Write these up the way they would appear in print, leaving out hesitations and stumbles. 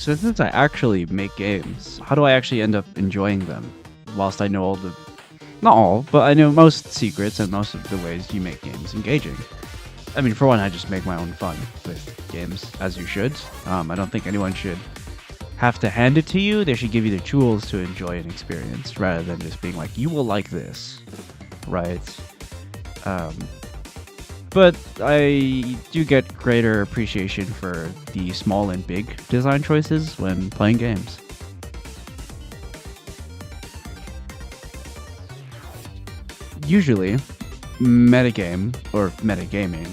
So since I actually make games, how do I actually end up enjoying them? Whilst I know all the, not all, but I know most secrets and most of the ways you make games engaging. I mean, for one, I just make my own fun with games, as you should. I don't think anyone should have to hand it to you. They should give you the tools to enjoy an experience rather than just being like, you will like this, right? Um, but I do get greater appreciation for the small and big design choices when playing games. Usually, metagame or metagaming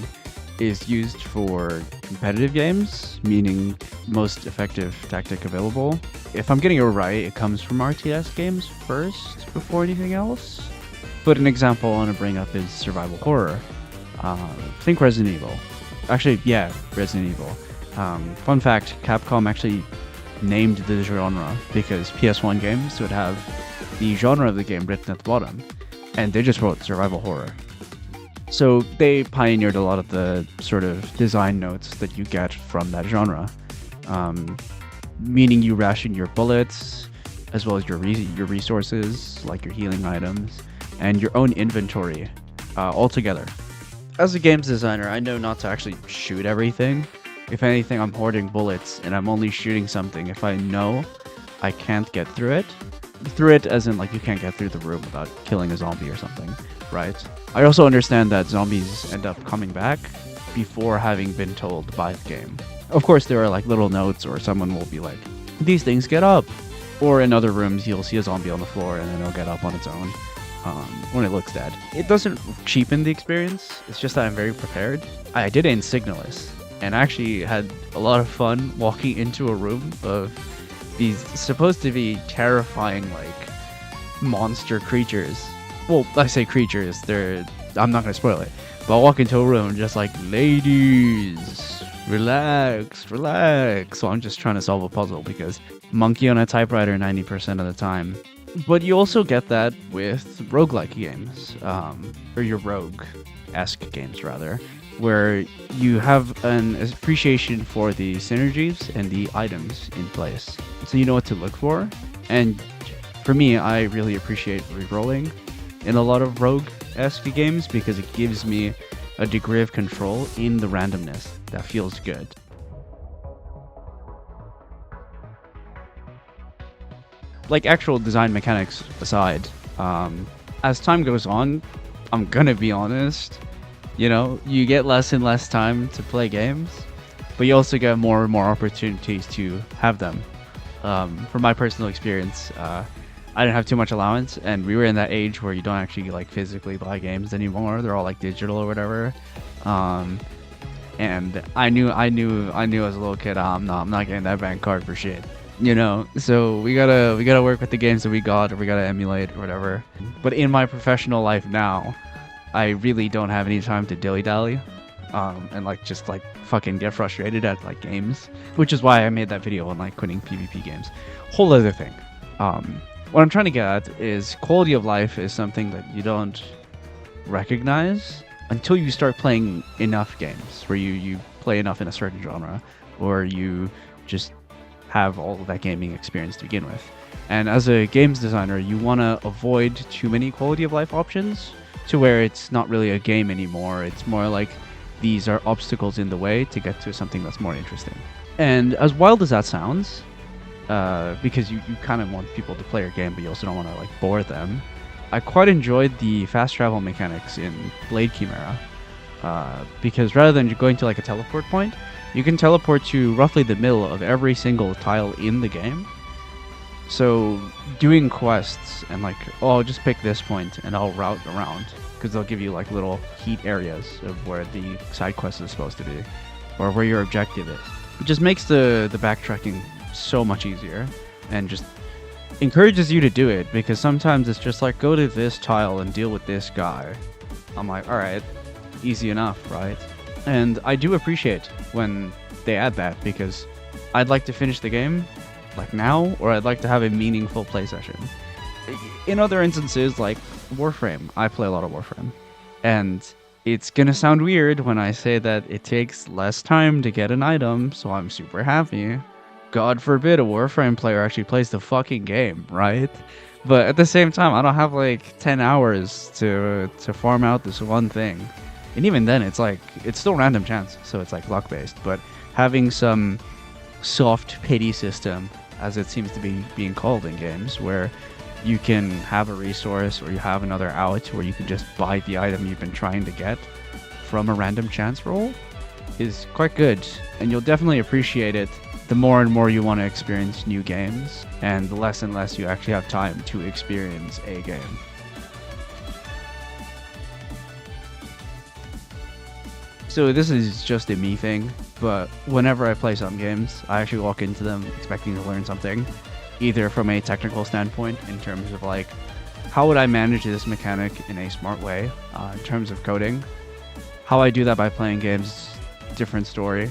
is used for competitive games, meaning most effective tactic available. If I'm getting it right, it comes from RTS games first before anything else. But an example I want to bring up is survival horror. Think Resident Evil. Actually, yeah, Resident Evil. Fun fact, Capcom actually named the genre because PS1 games would have the genre of the game written at the bottom, and they just wrote survival horror. So they pioneered a lot of the sort of design notes that you get from that genre, meaning you ration your bullets, as well as your resources, like your healing items, and your own inventory, all together. As a games designer, I know not to actually shoot everything. If anything, I'm hoarding bullets, and I'm only shooting something if I know I can't get through it. Through it as in, like, you can't get through the room without killing a zombie or something, right? I also understand that zombies end up coming back before having been told by the game. Of course, there are, like, little notes, or someone will be like, these things get up! Or in other rooms, you'll see a zombie on the floor, and then it'll get up on its own. When it looks dead. It doesn't cheapen the experience, it's just that I'm very prepared. I did it in Signalis, and actually had a lot of fun walking into a room of these supposed to be terrifying, like, monster creatures. Well, I say creatures, I'm not gonna spoil it, but I'll walk into a room just like, ladies, relax. So I'm just trying to solve a puzzle because monkey on a typewriter 90% of the time. But you also get that with roguelike games, or your rogue-esque games, rather, where you have an appreciation for the synergies and the items in place. So you know what to look for, and for me, I really appreciate rerolling in a lot of rogue-esque games because it gives me a degree of control in the randomness that feels good. Like, actual design mechanics aside, as time goes on, I'm gonna be honest, you know, you get less and less time to play games, but you also get more and more opportunities to have them. From my personal experience, I didn't have too much allowance, and we were in that age where you don't actually, like, physically buy games anymore. They're all, like, digital or whatever. And I knew as a little kid, I'm not getting that bank card for shit. You know, so we gotta work with the games that we got, or we gotta emulate, or whatever. But in my professional life now, I really don't have any time to dilly-dally, and, like, just, like, fucking get frustrated at, like, games. Which is why I made that video on, like, quitting PvP games. Whole other thing. What I'm trying to get at is quality of life is something that you don't recognize until you start playing enough games, where you play enough in a certain genre, or you just have all of that gaming experience to begin with. And as a games designer, you want to avoid too many quality of life options to where it's not really a game anymore. It's more like these are obstacles in the way to get to something that's more interesting. And as wild as that sounds, because you kind of want people to play your game, but you also don't want to, like, bore them, I quite enjoyed the fast travel mechanics in Blade Chimera, because rather than going to, like, a teleport point, you can teleport to roughly the middle of every single tile in the game. So doing quests and, like, oh, just pick this point and I'll route around, because they'll give you, like, little heat areas of where the side quest is supposed to be, or where your objective is. It just makes the backtracking so much easier, and just encourages you to do it, because sometimes it's just like, go to this tile and deal with this guy. I'm like, alright, easy enough, right? And I do appreciate when they add that, because I'd like to finish the game, like, now, or I'd like to have a meaningful play session. In other instances, like Warframe, I play a lot of Warframe, and it's gonna sound weird when I say that it takes less time to get an item, so I'm super happy. God forbid a Warframe player actually plays the fucking game, right? But at the same time, I don't have like 10 hours to farm out this one thing. And even then, it's like, it's still random chance, so it's like luck based. But having some soft pity system, as it seems to be being called in games, where you can have a resource or you have another out where you can just buy the item you've been trying to get from a random chance roll, is quite good. And you'll definitely appreciate it the more and more you want to experience new games, and the less and less you actually have time to experience a game. So this is just a me thing, but whenever I play some games, I actually walk into them expecting to learn something, either from a technical standpoint in terms of like, how would I manage this mechanic in a smart way, in terms of coding. How I do that by playing games, different story.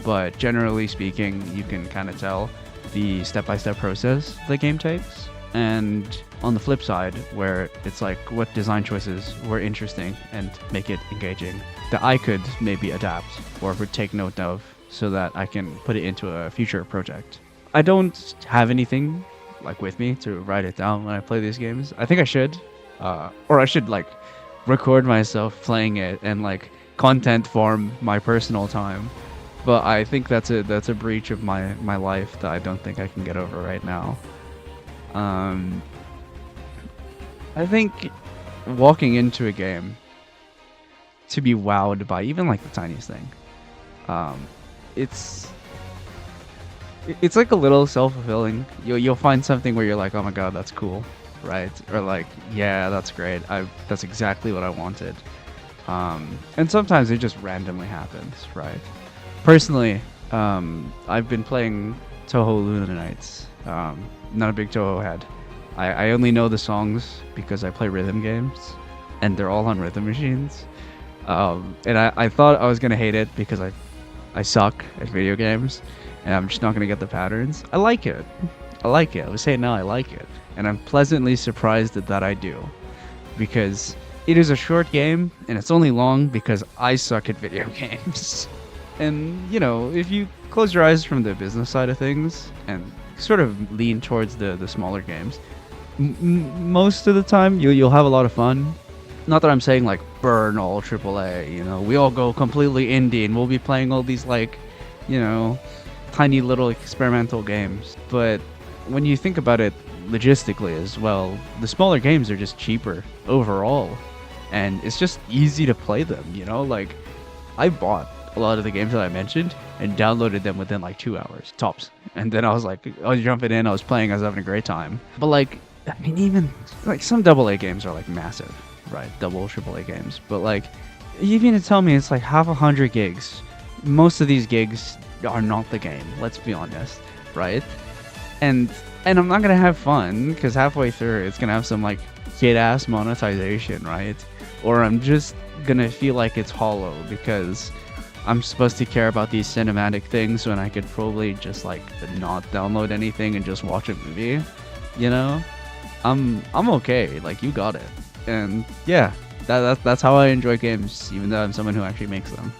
But generally speaking, you can kind of tell the step-by-step process the game takes. And on the flip side, where it's like what design choices were interesting and make it engaging that I could maybe adapt or would take note of so that I can put it into a future project. I don't have anything like with me to write it down when I play these games. I think I should, or I should like record myself playing it and like content form my personal time. But I think that's a breach of my life that I don't think I can get over right now. I think walking into a game to be wowed by even like the tiniest thing, it's like a little self-fulfilling. You'll find something where you're like, oh my god, that's cool, right? Or like, yeah, that's great. That's exactly what I wanted. And sometimes it just randomly happens, right? Personally, I've been playing Touhou Luna Nights. Not a big Touhou head. I only know the songs because I play rhythm games, and they're all on rhythm machines. And I thought I was gonna hate it because I suck at video games, and I'm just not gonna get the patterns. I like it. I was saying no, I like it, and I'm pleasantly surprised that I do, because it is a short game, and it's only long because I suck at video games. And, you know, if you close your eyes from the business side of things and sort of lean towards the smaller games, most of the time you'll have a lot of fun. Not that I'm saying like burn all AAA, you know, we all go completely indie and we'll be playing all these like, you know, tiny little experimental games. But when you think about it logistically as well, the smaller games are just cheaper overall, and it's just easy to play them, you know. Like, I bought a lot of the games that I mentioned and downloaded them within like 2 hours tops, and then I was like, I was jumping in, I was playing, I was having a great time. But like, I mean, even like some AA games are like massive, right? Double AAA games, but like, you mean to tell me it's like half 100 gigs? Most of these gigs are not the game, let's be honest, right? And I'm not gonna have fun because halfway through it's gonna have some like kid ass monetization, right? Or I'm just gonna feel like it's hollow because I'm supposed to care about these cinematic things when I could probably just like not download anything and just watch a movie, you know? I'm okay, like, you got it. And yeah, that's how I enjoy games, even though I'm someone who actually makes them.